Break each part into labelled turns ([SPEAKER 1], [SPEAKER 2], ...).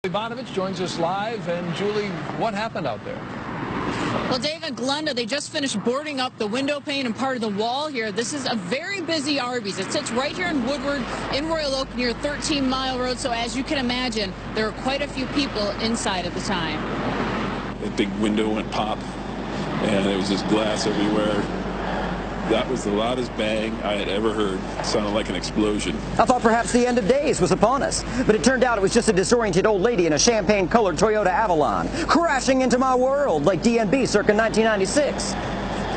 [SPEAKER 1] Bonovich joins us live. And Julie, what happened out there?
[SPEAKER 2] Well, Dave and Glenda, they just finished boarding up the window pane and part of the wall here. This is a very busy Arby's. It sits right here in Woodward in Royal Oak near 13 Mile Road. So as you can imagine, there were quite a few people inside at the time.
[SPEAKER 3] The big window went pop, and there was just glass everywhere. That was the loudest bang I had ever heard. It sounded like an explosion.
[SPEAKER 4] I thought perhaps the end of days was upon us, but it turned out it was just a disoriented old lady in a champagne-colored Toyota Avalon, crashing into my world like DNB circa 1996.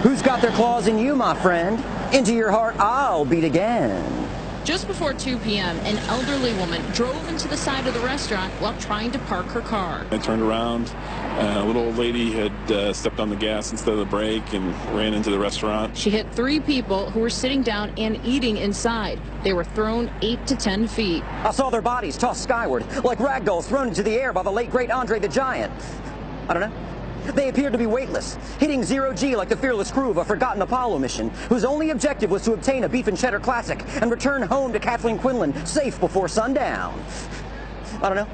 [SPEAKER 4] Who's got their claws in you, my friend? Into your heart I'll beat again.
[SPEAKER 2] Just before 2 p.m., an elderly woman drove into the side of the restaurant while trying to park her car.
[SPEAKER 3] I turned around. A little old lady had stepped on the gas instead of the brake and ran into the restaurant.
[SPEAKER 2] She hit 3 people who were sitting down and eating inside. They were thrown 8 to 10 feet.
[SPEAKER 4] I saw their bodies tossed skyward, like ragdolls thrown into the air by the late, great Andre the Giant. I don't know. They appeared to be weightless, hitting zero-G like the fearless crew of a forgotten Apollo mission, whose only objective was to obtain a beef and cheddar classic and return home to Kathleen Quinlan safe before sundown. I don't know.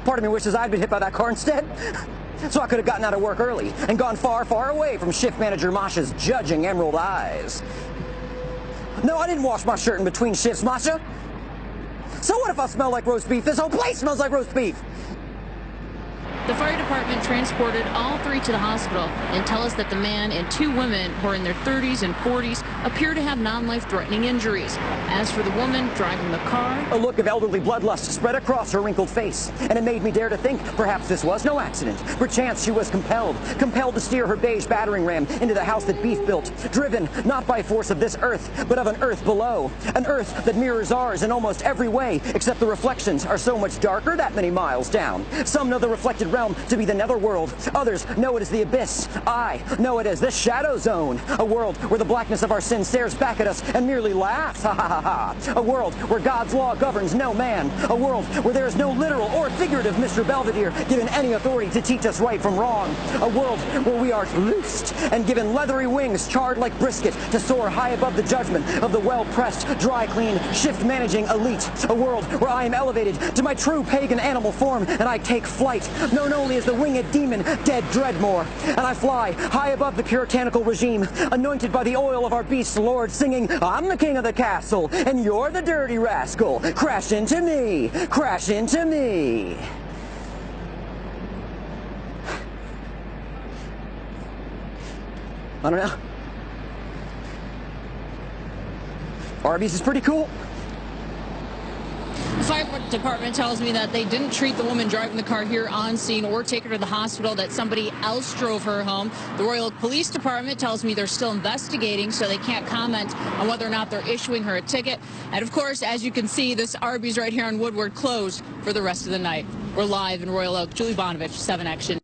[SPEAKER 4] Part of me wishes I'd been hit by that car instead, so I could have gotten out of work early and gone far, far away from shift manager Masha's judging emerald eyes. No, I didn't wash my shirt in between shifts, Masha. So what if I smell like roast beef? This whole place smells like roast beef.
[SPEAKER 2] The fire department transported all 3 to the hospital and tell us that the man and 2 women who are in their 30s and 40s appear to have non-life-threatening injuries. As for the woman driving the car,
[SPEAKER 4] a look of elderly bloodlust spread across her wrinkled face, and it made me dare to think perhaps this was no accident. Perchance she was compelled to steer her beige battering ram into the house that Beef built, driven not by force of this earth, but of an earth below, an earth that mirrors ours in almost every way, except the reflections are so much darker that many miles down. Some know the reflected realm to be the netherworld. Others know it as the abyss. I know it as the shadow zone. A world where the blackness of our sin stares back at us and merely laughs. Ha ha ha ha. A world where God's law governs no man. A world where there is no literal or figurative Mr. Belvedere given any authority to teach us right from wrong. A world where we are loosed and given leathery wings charred like brisket to soar high above the judgment of the well-pressed, dry-clean, shift-managing elite. A world where I am elevated to my true pagan animal form and I take flight, known only as the winged demon, Dead Dreadmore. And I fly high above the puritanical regime, anointed by the oil of our beast lord, singing, I'm the king of the castle, and you're the dirty rascal. Crash into me, crash into me. I don't know. Arby's is pretty cool.
[SPEAKER 2] The fire department tells me that they didn't treat the woman driving the car here on scene or take her to the hospital, that somebody else drove her home. The Royal Oak Police Department tells me they're still investigating, so they can't comment on whether or not they're issuing her a ticket. And of course, as you can see, this Arby's right here on Woodward closed for the rest of the night. We're live in Royal Oak. Julie Bonovich, 7 Action.